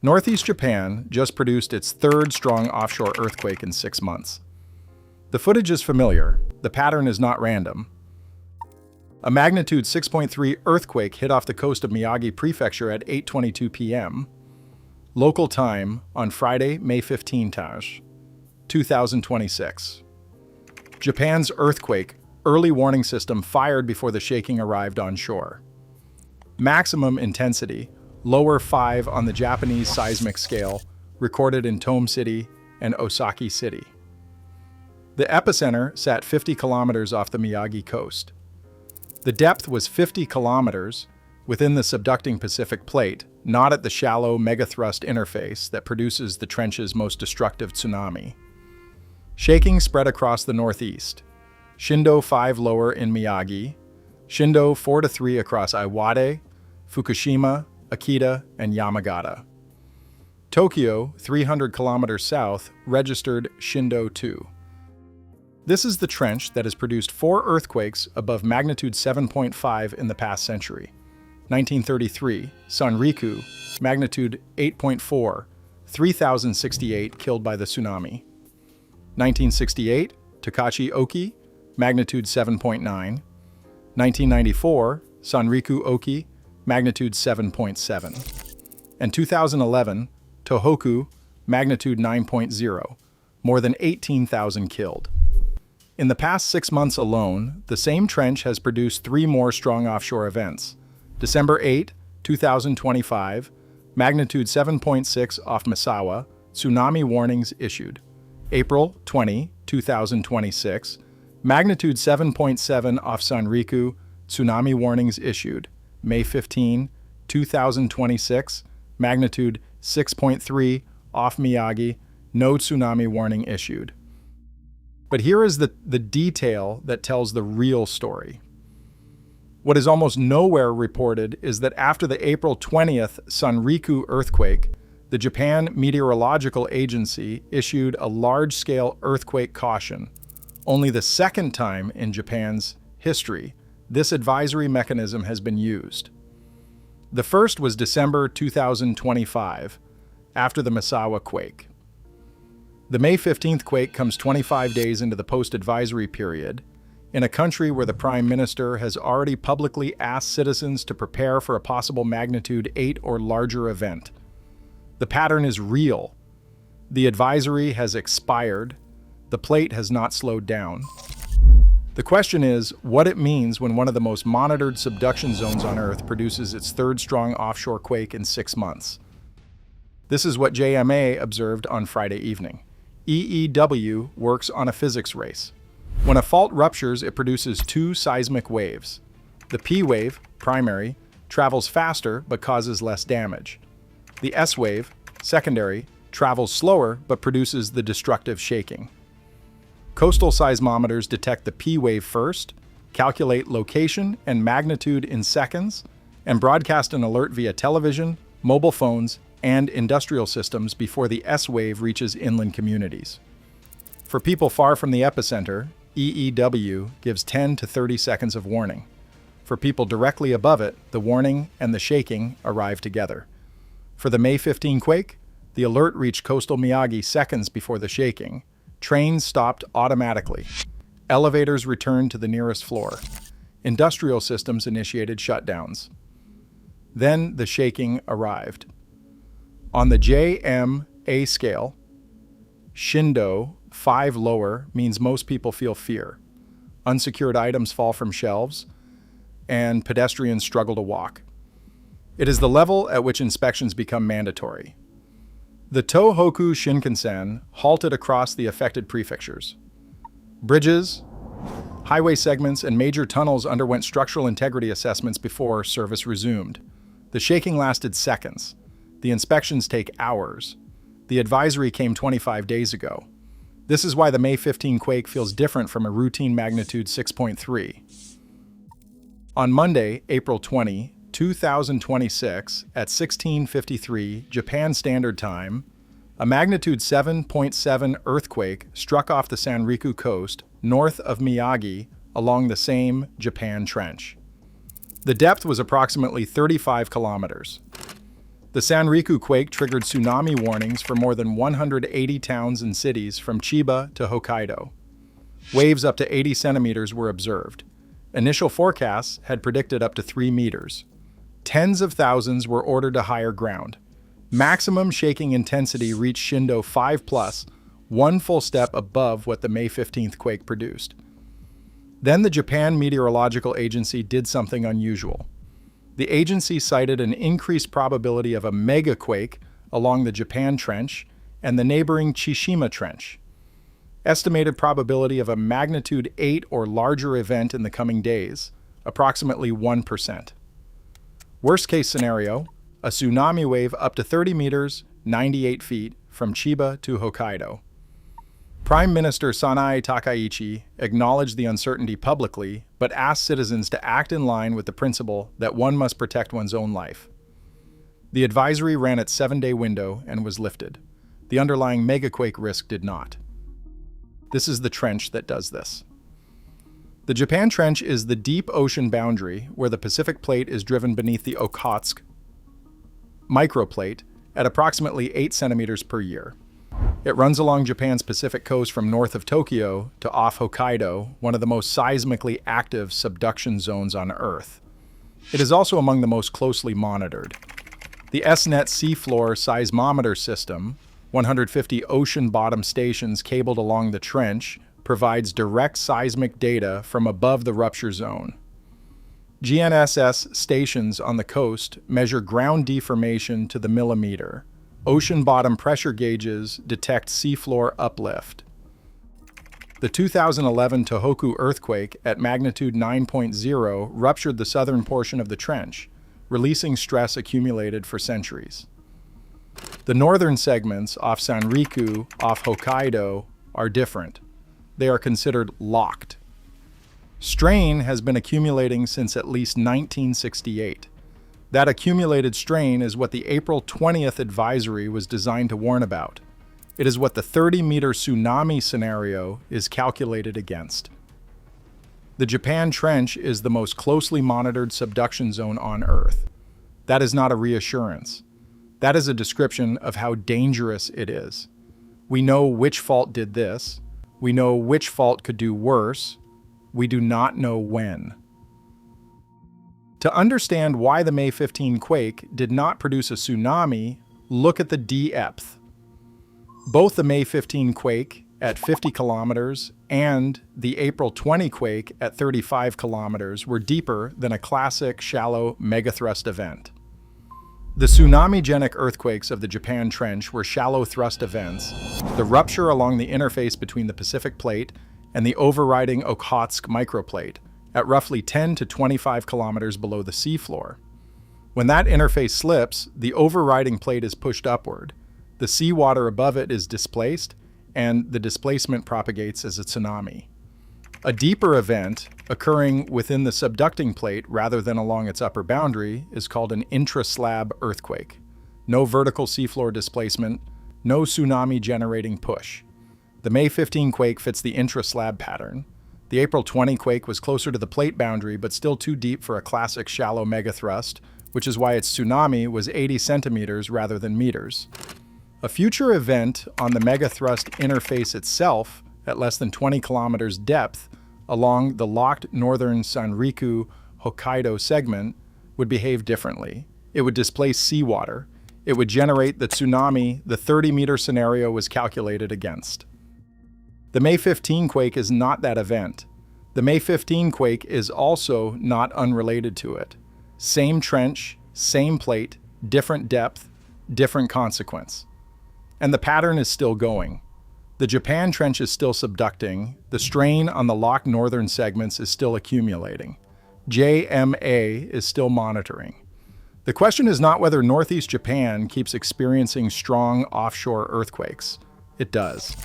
Northeast Japan just produced its third strong offshore earthquake in 6 months. The footage is familiar. The pattern is not random. A magnitude 6.3 earthquake hit off the coast of Miyagi Prefecture at 8:22 p.m. local time on Friday, May 15, 2026. Japan's earthquake early warning system fired before the shaking arrived on shore. Maximum intensity, lower 5 on the Japanese seismic scale, recorded in Tome City and Osaki City. The epicenter sat 50 kilometers off the Miyagi coast. The depth was 50 kilometers within the subducting Pacific plate, not at the shallow megathrust interface that produces the trench's most destructive tsunami. Shaking spread across the northeast. Shindo 5 lower in Miyagi, Shindo 4-3 across Iwate, Fukushima, Akita, and Yamagata. Tokyo, 300 kilometers south, registered Shindo 2. This is the trench that has produced 4 earthquakes above magnitude 7.5 in the past century. 1933, Sanriku, magnitude 8.4, 3,068 killed by the tsunami. 1968, Tokachi-oki, magnitude 7.9. 1994, Sanriku-oki, magnitude 7.7. And 2011, Tōhoku, magnitude 9.0, more than 18,000 killed. In the past 6 months alone, the same trench has produced 3 more strong offshore events. December 8, 2025, magnitude 7.6 off Misawa, tsunami warnings issued. April 20, 2026, magnitude 7.7 off Sanriku, tsunami warnings issued. May 15, 2026, magnitude 6.3 off Miyagi, no tsunami warning issued. But here is the detail that tells the real story. What is almost nowhere reported is that after the April 20th Sanriku earthquake, the Japan Meteorological Agency issued a large-scale earthquake caution. Only the second time in Japan's history this advisory mechanism has been used. The first was December 2025, after the Misawa quake. The May 15th quake comes 25 days into the post-advisory period, in a country where the Prime Minister has already publicly asked citizens to prepare for a possible magnitude 8 or larger event. The pattern is real. The advisory has expired. The plate has not slowed down. The question is what it means when one of the most monitored subduction zones on Earth produces its third strong offshore quake in 6 months. This is what JMA observed on Friday evening. EEW works on a physics race. When a fault ruptures, it produces 2 seismic waves. The P wave, primary, travels faster but causes less damage. The S wave, secondary, travels slower but produces the destructive shaking. Coastal seismometers detect the P wave first, calculate location and magnitude in seconds, and broadcast an alert via television, mobile phones, and industrial systems before the S wave reaches inland communities. For people far from the epicenter, EEW gives 10 to 30 seconds of warning. For people directly above it, the warning and the shaking arrive together. For the May 15 quake, the alert reached coastal Miyagi seconds before the shaking. Trains stopped automatically. Elevators returned to the nearest floor. Industrial systems initiated shutdowns. Then the shaking arrived. On the JMA scale, Shindo 5 lower means most people feel fear. Unsecured items fall from shelves, and pedestrians struggle to walk. It is the level at which inspections become mandatory. The Tōhoku Shinkansen halted across the affected prefectures. Bridges, highway segments, and major tunnels underwent structural integrity assessments before service resumed. The shaking lasted seconds. The inspections take hours. The advisory came 25 days ago. This is why the May 15 quake feels different from a routine magnitude 6.3. On Monday, April 20, 2026, at 16:53 Japan Standard Time, a magnitude 7.7 earthquake struck off the Sanriku Coast north of Miyagi along the same Japan Trench. The depth was approximately 35 kilometers. The Sanriku quake triggered tsunami warnings for more than 180 towns and cities from Chiba to Hokkaido. Waves up to 80 centimeters were observed. Initial forecasts had predicted up to 3 meters. Tens of thousands were ordered to higher ground. Maximum shaking intensity reached Shindo 5+, one full step above what the May 15th quake produced. Then the Japan Meteorological Agency did something unusual. The agency cited an increased probability of a megaquake along the Japan Trench and the neighboring Chishima Trench. Estimated probability of a magnitude 8 or larger event in the coming days, approximately 1%. Worst case scenario, a tsunami wave up to 30 meters, 98 feet, from Chiba to Hokkaido. Prime Minister Sanae Takaichi acknowledged the uncertainty publicly, but asked citizens to act in line with the principle that one must protect one's own life. The advisory ran its 7-day window and was lifted. The underlying megaquake risk did not. This is the trench that does this. The Japan Trench is the deep ocean boundary where the Pacific Plate is driven beneath the Okhotsk microplate at approximately 8 centimeters per year. It runs along Japan's Pacific coast from north of Tokyo to off Hokkaido, one of the most seismically active subduction zones on Earth. It is also among the most closely monitored. The SNET seafloor seismometer system, 150 ocean bottom stations cabled along the trench, provides direct seismic data from above the rupture zone. GNSS stations on the coast measure ground deformation to the millimeter. Ocean bottom pressure gauges detect seafloor uplift. The 2011 Tōhoku earthquake at magnitude 9.0 ruptured the southern portion of the trench, releasing stress accumulated for centuries. The northern segments off Sanriku, off Hokkaido, are different. They are considered locked. Strain has been accumulating since at least 1968. That accumulated strain is what the April 20th advisory was designed to warn about. It is what the 30-meter tsunami scenario is calculated against. The Japan Trench is the most closely monitored subduction zone on Earth. That is not a reassurance. That is a description of how dangerous it is. We know which fault did this. We know which fault could do worse. We do not know when. To understand why the May 15 quake did not produce a tsunami, look at the depth. Both the May 15 quake at 50 kilometers and the April 20 quake at 35 kilometers were deeper than a classic shallow megathrust event. The tsunami-genic earthquakes of the Japan Trench were shallow thrust events, the rupture along the interface between the Pacific Plate and the overriding Okhotsk microplate, at roughly 10 to 25 kilometers below the seafloor. When that interface slips, the overriding plate is pushed upward. The seawater above it is displaced, and the displacement propagates as a tsunami. A deeper event, occurring within the subducting plate rather than along its upper boundary, is called an intra-slab earthquake. No vertical seafloor displacement, no tsunami-generating push. The May 15 quake fits the intra-slab pattern. The April 20 quake was closer to the plate boundary, but still too deep for a classic shallow megathrust, which is why its tsunami was 80 centimeters rather than meters. A future event on the megathrust interface itself, at less than 20 kilometers depth, along the locked northern Sanriku-Hokkaido segment, would behave differently. It would displace seawater. It would generate the tsunami the 30-meter scenario was calculated against. The May 15 quake is not that event. The May 15 quake is also not unrelated to it. Same trench, same plate, different depth, different consequence. And the pattern is still going. The Japan Trench is still subducting. The strain on the locked northern segments is still accumulating. JMA is still monitoring. The question is not whether Northeast Japan keeps experiencing strong offshore earthquakes. It does.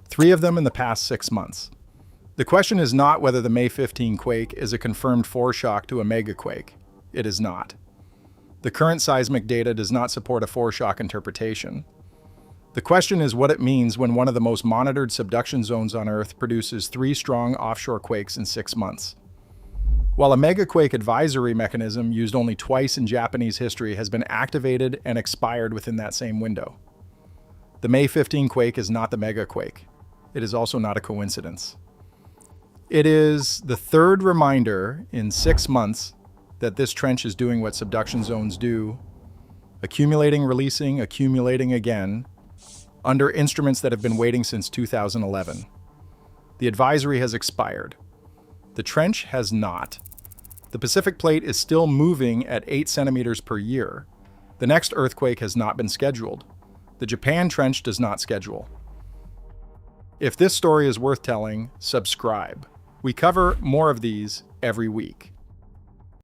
3 of them in the past 6 months. The question is not whether the May 15 quake is a confirmed foreshock to a megaquake. It is not. The current seismic data does not support a foreshock interpretation. The question is what it means when one of the most monitored subduction zones on Earth produces 3 strong offshore quakes in 6 months. While a megaquake advisory mechanism used only twice in Japanese history has been activated and expired within that same window. The May 15 quake is not the megaquake. It is also not a coincidence. It is the third reminder in 6 months that this trench is doing what subduction zones do, accumulating, releasing, accumulating again, under instruments that have been waiting since 2011. The advisory has expired. The trench has not. The Pacific Plate is still moving at 8 centimeters per year. The next earthquake has not been scheduled. The Japan Trench does not schedule. If this story is worth telling, subscribe. We cover more of these every week.